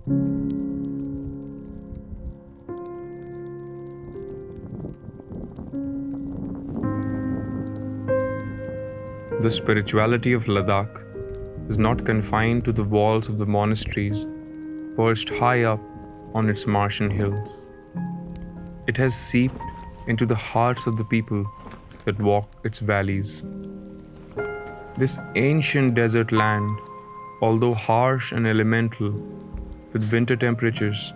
The spirituality of Ladakh is not confined to the walls of the monasteries perched high up on its Martian hills. It has seeped into the hearts of the people that walk its valleys. This ancient desert land, although harsh and elemental, with winter temperatures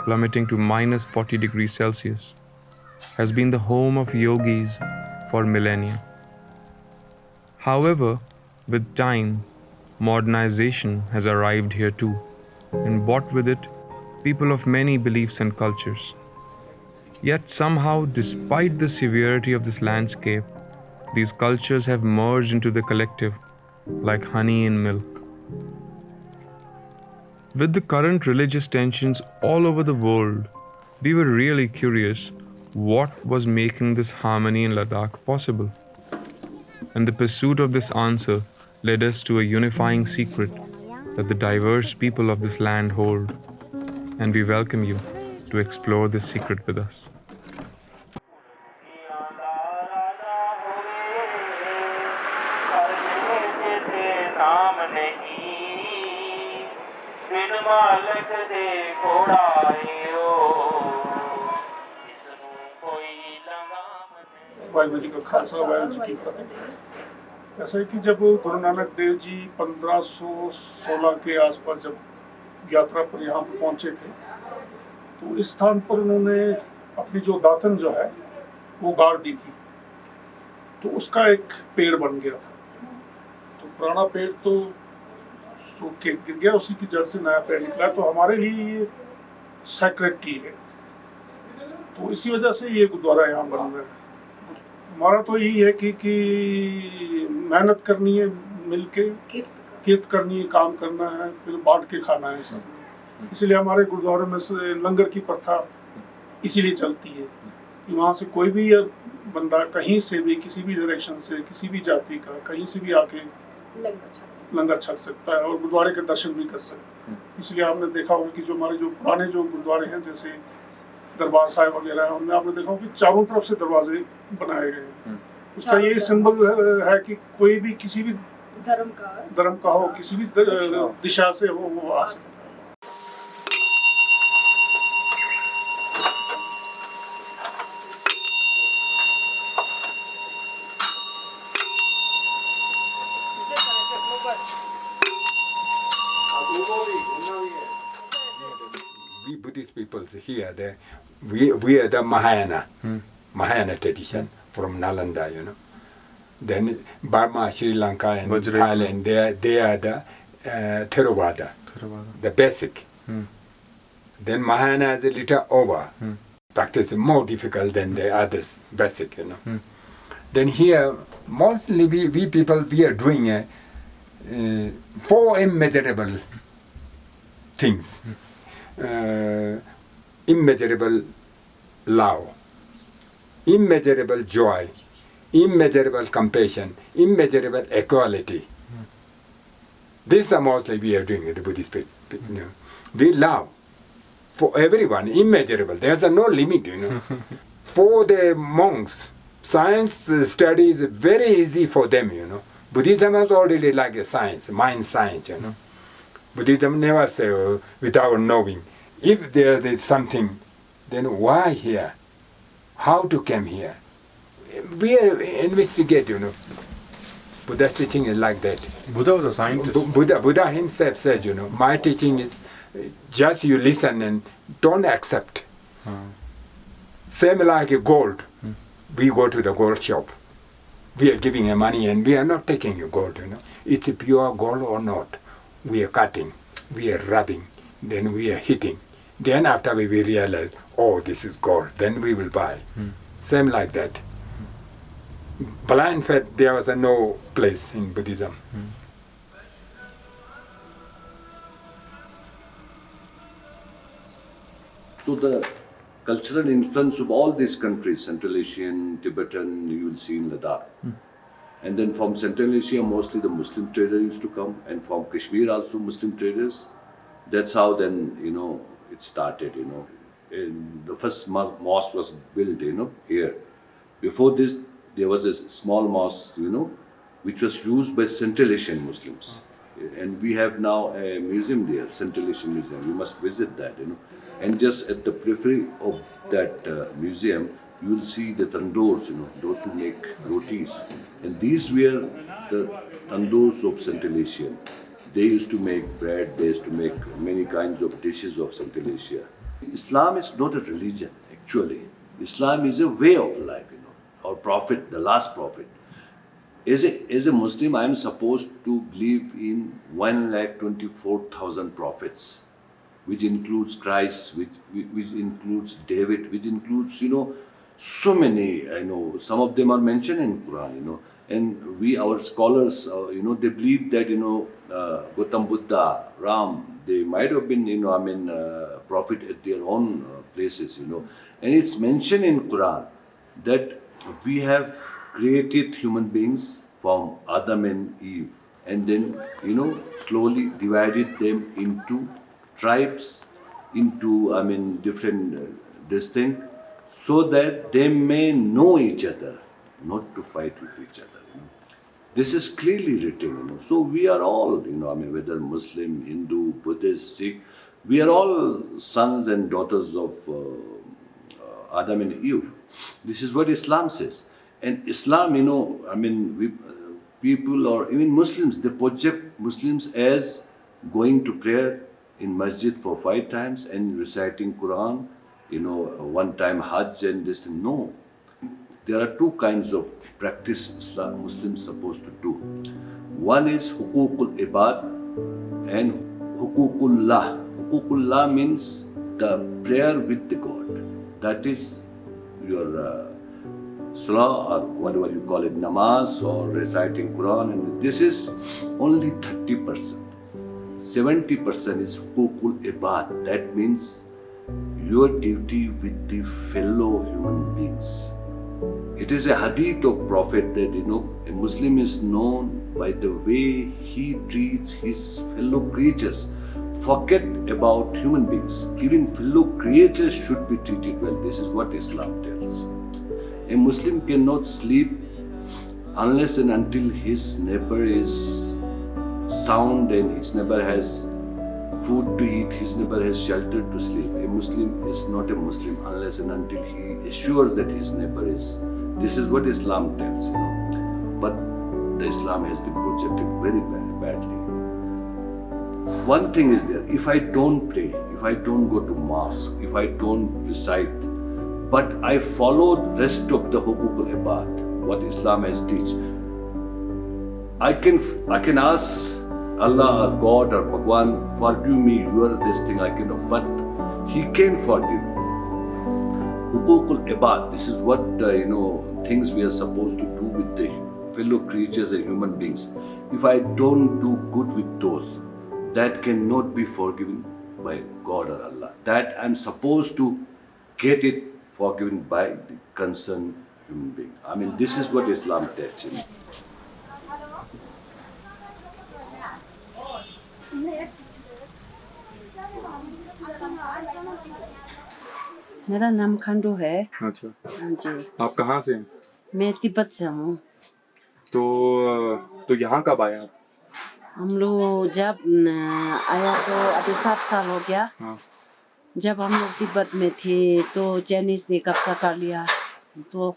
plummeting to minus 40 degrees Celsius, has been the home of yogis for millennia. However, with time, modernization has arrived here too, and brought with it people of many beliefs and cultures. Yet somehow, despite the severity of this landscape, these cultures have merged into the collective like honey in milk. With the current religious tensions all over the world, we were really curious what was making this harmony in Ladakh possible. And the pursuit of this answer led us to a unifying secret that the diverse people of this land hold. And we welcome you to explore this secret with us. Waheguru ji का खालसा वाहिगुरु जी की फतेह। ऐसा है कि जब गुरु नानक देव जी 1516 के आसपास जब यात्रा पर यहाँ पर पहुँचे थे, तो इस स्थान पर उन्होंने अपनी जो दातन जो है वो गाड़ दी थी, तो उसका एक पेड़ बन गया था। तो पुराना पेड़ तो सूख के गिर गया, उसी की जड़ से नया पेड़ निकला। तो हमारे लिए ये सैक्रेड ट्री है, तो इसी वजह से ये गुरुद्वारा यहाँ बन रहा है। हमारा तो यही है कि मेहनत करनी है, मिलके किरत करनी है, काम करना है, फिर बांट के खाना है सब। इसलिए हमारे गुरुद्वारे में से लंगर की प्रथा इसीलिए चलती है कि वहाँ से कोई भी बंदा कहीं से भी, किसी भी डायरेक्शन से, किसी भी जाति का, कहीं से भी आके लंगर छक सकता है और गुरुद्वारे के दर्शन भी कर सकता है। इसलिए आपने देखा होगा कि जो हमारे जो पुराने जो गुरुद्वारे हैं, जैसे दरबार साहिब वगैरह है, उनमें आपने देखा होगा कि चारों तरफ से दरवाजे बनाए गए हैं। उसका ये सिंबल है कि कोई भी किसी भी धर्म का हो, किसी भी दिशा से हो, वो आ सकता है। We Buddhist people here, we are the Mahayana tradition from Nalanda, you know. Then Burma, Sri Lanka, and Thailand, they are the Theravada, the basic. Then Mahayana is a little over. Practice is more difficult than the others, basic, you know. Then here, mostly we people, we are doing four immeasurable things. Immeasurable love, immeasurable joy, immeasurable compassion, immeasurable equality. This is mostly we are doing with the Buddhist people. You know. We love for everyone, immeasurable. There's no limit, you know. For the monks, science study is very easy for them, you know. Buddhism is already like a science, mind science, you know. Buddhism never say without knowing. If there is something, then why here? How to come here? We investigate, you know. Buddha's teaching is like that. Buddha was a scientist. Buddha himself says, you know, my teaching is just you listen and don't accept. Same like gold. We go to the gold shop. We are giving you money and we are not taking your gold, you know. It's pure gold or not. We are cutting, we are rubbing, then we are hitting. Then after we realize, oh, this is gold, then we will buy. Same like that. Blind faith, there was no place in Buddhism. So the cultural influence of all these countries, Central Asian, Tibetan, you will see in Ladakh. And then from Central Asia, mostly the Muslim traders used to come, and from Kashmir also Muslim traders. That's how then, it started, And the first mosque was built, here. Before this, there was a small mosque, which was used by Central Asian Muslims. And we have now a museum there, Central Asian Museum. You must visit that. And just at the periphery of that museum, you will see the tandoors, those who make rotis. And these were the tandoors of Central Asian. They used to make bread, they used to make many kinds of dishes of Central Asia. Islam is not a religion, actually. Islam is a way of life, Our prophet, the last prophet. As a Muslim, I am supposed to believe in 1,24,000 prophets, which includes Christ, which includes David, which includes, so many, some of them are mentioned in Quran, and our scholars, they believe that, Gautam Buddha, Ram, they might have been, prophet at their own places, and it's mentioned in Quran that we have created human beings from Adam and Eve, and then, slowly divided them into tribes, into, different distinct, so that they may know each other, not to fight with each other. This is clearly written. So we are all, whether Muslim, Hindu, Buddhist, Sikh, we are all sons and daughters of Adam and Eve. This is what Islam says. And Islam, people or even Muslims, they project Muslims as going to prayer in masjid for 5 times and reciting Quran, one time Hajj and this. No. There are 2 kinds of practice Islam Muslims supposed to do. One is hukukul ibad and hukukullah. Hukukullah means the prayer with the God. That is your salah, or whatever you call it, namaz or reciting Quran, and this is only 30%. 70% is hukukul ibad. That means your duty with the fellow human beings. It is a hadith of Prophet that, a Muslim is known by the way he treats his fellow creatures. Forget about human beings. Even fellow creatures should be treated well. This is what Islam tells. A Muslim cannot sleep unless and until his neighbor is sound and his neighbor has food to eat, his neighbor has shelter to sleep. A Muslim is not a Muslim unless and until he assures that his neighbor is. This is what Islam tells, But the Islam has been projected very badly. One thing is there, if I don't pray, if I don't go to mosque, if I don't recite, but I follow the rest of the hukukul ibad, what Islam has teach, I can ask Allah or God or Bhagwan, forgive me, you are this thing, I cannot, but He can forgive. Hukukul ibad, this is what, things we are supposed to do with the fellow creatures and human beings. If I don't do good with those, that cannot be forgiven by God or Allah. That I'm supposed to get it forgiven by the concerned human being. This is what Islam teaches. मेरा नाम खंडू है। अच्छा, हाँ जी, आप कहाँ से हैं? मैं तिब्बत से हूँ। तो यहाँ कब आए आप? हम लोग जब आया तो अभी 7 साल हो गया। हाँ। जब हम लोग तिब्बत में थे तो चाइनीज ने कब्जा कर लिया, तो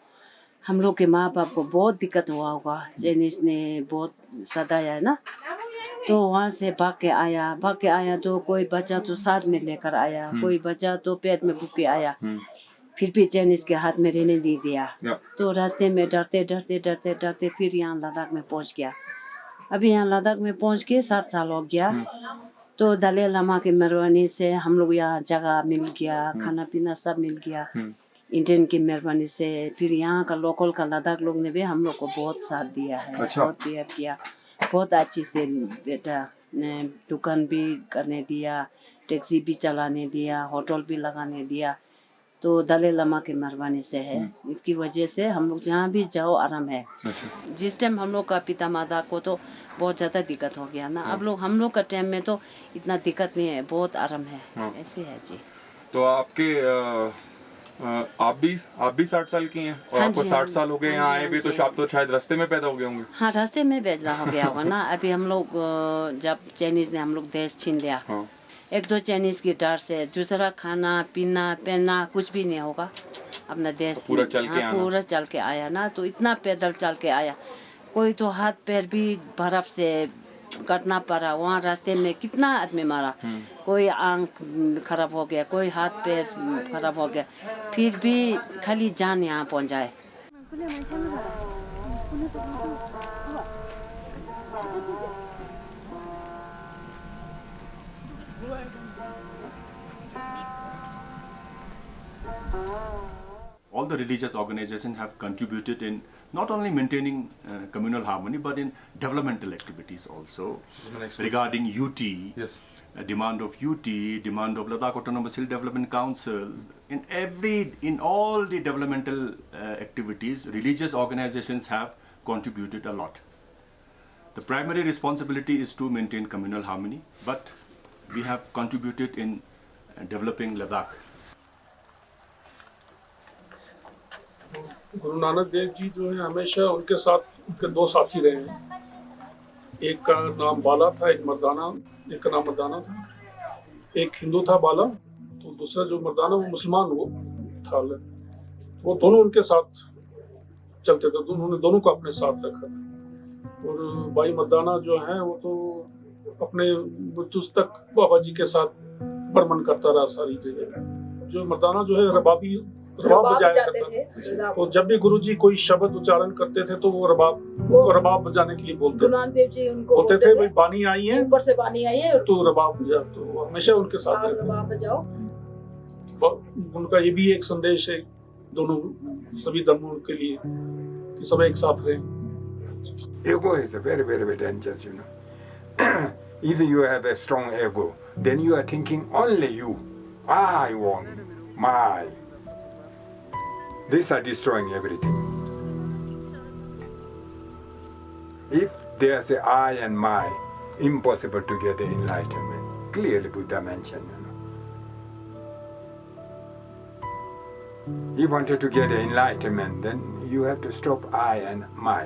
हम लोग के माँ बाप को बहुत दिक्कत हुआ होगा। चाइनीज ने बहुत सताया है ना, तो वहाँ से भाग के आया तो कोई बच्चा तो साथ में लेकर आया, कोई बच्चा तो पेट में भूख के आया, फिर भी चाइनीज के हाथ में रहने नहीं दिया। तो रास्ते में डरते फिर यहाँ लद्दाख में पहुँच गया। अभी यहाँ लद्दाख में पहुँच के 7 साल हो गया। तो दलाई लामा की मेहरबानी से हम लोग यहाँ जगह मिल गया, खाना पीना सब मिल गया इंडियन की मेहरबानी से। फिर यहाँ का लोकल का लद्दाख लोग ने भी हम लोग को बहुत साथ दिया है। अच्छा। बहुत प्यार किया, बहुत अच्छी से बेटा दुकान भी करने दिया, टैक्सी भी चलाने दिया, होटल भी लगाने दिया। तो दलाई लामा के मेहरबानी से है। इसकी वजह से हम लोग जहाँ भी जाओ आराम है। अच्छा। जिस टाइम हम लोग का पिता माता को तो बहुत ज़्यादा दिक्कत हो गया ना, अब लोग हम लोग का टाइम में तो इतना दिक्कत नहीं है, बहुत आराम है। ऐसे है जी। तो आपके आप भी 60 साल की हैं और हाँ आपको जी, 60 साल हो गए हाँ यहाँ जी, आए हाँ भी, तो जी। आप तो शायद रास्ते में पैदा हो गए होंगे। हाँ, रास्ते में पैदा हो गया होगा ना। अभी हम लोग जब चाइनीज ने हम लोग देश छीन लिया, हाँ। एक दो चाइनीज की डर से दूसरा खाना पीना पहनना कुछ भी नहीं होगा। अपना देश पूरा चल के आना। पूरा चल के आया ना, तो इतना पैदल चल के आया। कोई तो हाथ पैर भी बर्फ से कटना पड़ा, वहाँ रास्ते में कितना आदमी मारा। कोई आंख खराब हो गया, कोई हाथ पैर खराब हो गया, फिर भी खाली जान यहाँ पहुँच जाए। All the religious organizations have contributed in not only maintaining communal harmony but in developmental activities also. Regarding UT, Yes. Demand of UT, demand of Ladakh Autonomous Hill Development Council, in all the developmental activities, religious organizations have contributed a lot. The primary responsibility is to maintain communal harmony, but we have contributed in developing Ladakh. Guru Nanak Dev ji जो है हमेशा उनके साथ उनके दो साथी रहे हैं। एक का नाम बाला था, एक का नाम मर्दाना था। एक हिंदू था बाला, तो दूसरा जो मर्दाना वो मुसलमान वो था। वो दोनों उनके साथ चलते थे, उन्होंने दोनों को अपने साथ रखा था। और भाई मर्दाना जो है वो तो अपने मृत्यु तक बाबा जी के साथ भ्रमण करता रहा सारी जगह। जो मर्दाना जो है रबाब बजाया करता था, तो जब भी गुरुजी कोई शब्द उच्चारण करते थे तो वो रबाब बजाने के लिए बोलते थे। बोलते थे भाई बानी आई है, ऊपर से बानी आई है, तो रबाब बजा। तो वो हमेशा उनके साथ रहते रबाब बजाओ। उनका ये भी एक संदेश है दोनों सभी धर्मों के लिए कि सब एक साथ रहें। Ego is a very, very, very dangerous, you know. If you have a strong ego, then you are thinking only you. I want, my. These are destroying everything. If there's a I and my, impossible to get the enlightenment. Clearly Buddha mentioned, you know. You wanted to get the enlightenment, then you have to stop I and my.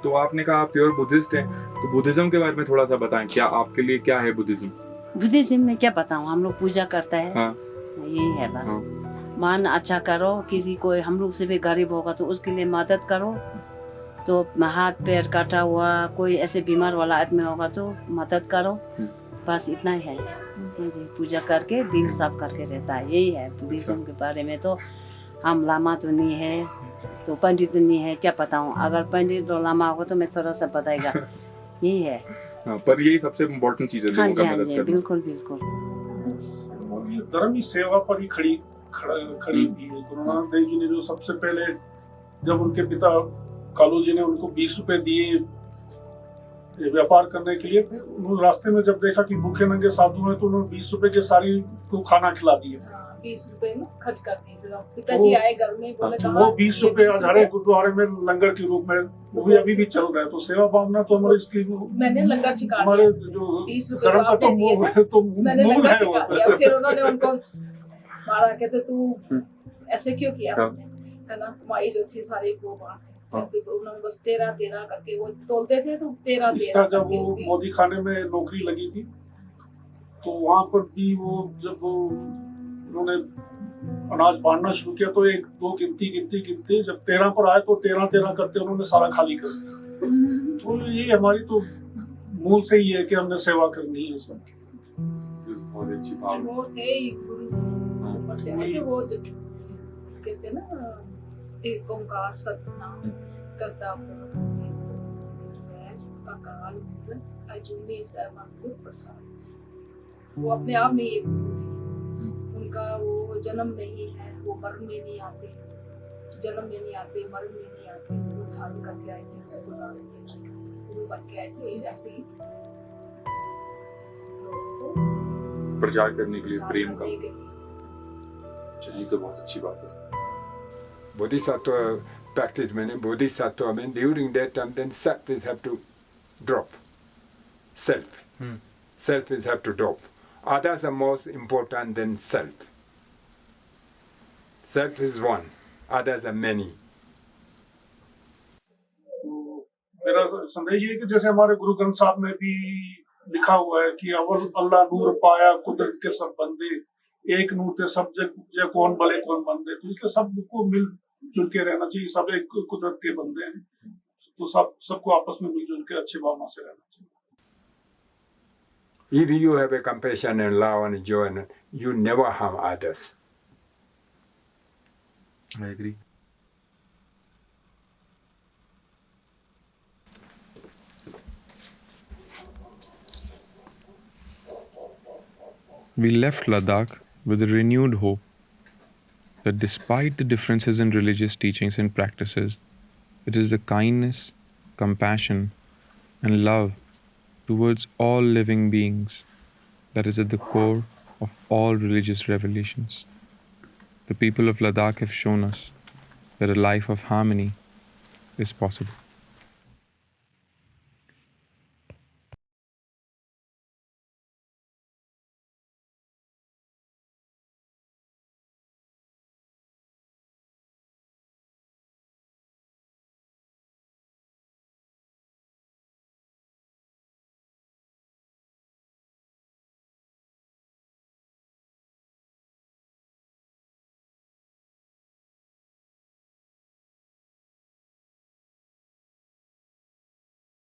तो आपने कहा आप pure Buddhist हैं, तो Buddhism के बारे में थोड़ा सा बताएं। क्या आपके लिए क्या है बुद्धिज्म? बुद्धिज्म में क्या बताऊँ, हम लोग पूजा करता है। हाँ। यही है बस। हाँ। मन अच्छा करो, किसी को हम लोग से भी गरीब होगा तो उसके लिए मदद करो। तो हाथ पैर काटा हुआ कोई ऐसे बीमार वाला आदमी होगा तो मदद करो, बस इतना ही है जी। पूजा करके दिल साफ करके रहता है, यही है बुद्धिज्म के बारे में। तो हम लामा तो नहीं है, तो पंडित तो नहीं है, क्या बताऊँ। अगर पंडित और लामा होगा तो मैं थोड़ा सा बताएगा, यही है। हाँ, पर यही सबसे इम्पोर्टेंट चीज है हाँ लोगों जी, का हाँ मदद जी, करना। बिल्कुल बिल्कुल। और ये धर्म ही सेवा पर ही खड़ी हुई है। गुरु नानक देव जी ने जो सबसे पहले जब उनके पिता कालू जी ने उनको 20 रुपए दिए व्यापार करने के लिए, उन्होंने रास्ते में जब देखा कि भूखे नंगे साधु हैं तो उन्होंने 20 रुपए के सारी को खाना खिला दिया। 20 रुपए में खर्च कर दिए। पिताजी आए घर में, बोले तो वो 20 रुपए आज हर एक गुरुद्वारे में लंगर के रूप में वो भी अभी भी चल रहा है। तो सेवा भावना तो हमारे इसकी मैंने लंगर छिका हमारे दिया। जो 20 रुपए धर्म का आपने दिए थे, तो मैंने मूल लंगर है छिका वो। दिया। फिर उन्होंने उनको मारा, कहते तू ऐसे क्यों किया, है ना। माई जो थी सारी वो बात, उन्होंने बस 13 करके वो तोलते थे, तो 13 इसका जब वो मोदी खाने में नौकरी लगी थी तो वहां पर भी वो जब उन्होंने अनाज बांटना शुरू किया तो 1 2 गिनती जब 13 पर आए तो 13 करते उन्होंने सारा खाली कर दिया। तो ये हमारी तो मूल से ही है कि हमने सेवा करनी है सबकी। बहुत अच्छी बात। वो थे गुरु ऊपर से आए थे, वो कहते ना एक ओंकार सतनाम करता अकाल अजूनी सहमान प्रसाद। वो अपने आप में एक उनका वो जन्म नहीं है, वो मरण में नहीं आते, जन्म में नहीं आते, मरण में नहीं आते। वो धारण करके आए थे, गुरु बन के आए थे ऐसे ही प्रचार करने के लिए प्रेम का। चलिए तो बहुत अच्छी बात है। Bodhisattva practice meaning Bodhisattva means during that time then self is have to drop. Self. Self is have to drop. Others are most important than self. Self is one, others are many. मेरा संदेश ये है कि जैसे हमारे गुरु ग्रंथ साहब में भी लिखा हुआ है कि अव्वल अल्लाह नूर पाया कुदरत के सब बंदे, एक नूर थे सब जग कौन भले कौन बंदे। तो इसलिए सबको मिलजुल के रहना चाहिए, सब एक कुदरत के बंदे हैं, तो सबको आपस में मिलजुल के अच्छी भावना से रहना चाहिए। If you have a compassion and love and joy, you never harm others. I agree. We left Ladakh with a renewed hope that despite the differences in religious teachings and practices, it is the kindness, compassion, and love towards all living beings that is at the core of all religious revelations. The people of Ladakh have shown us that a life of harmony is possible.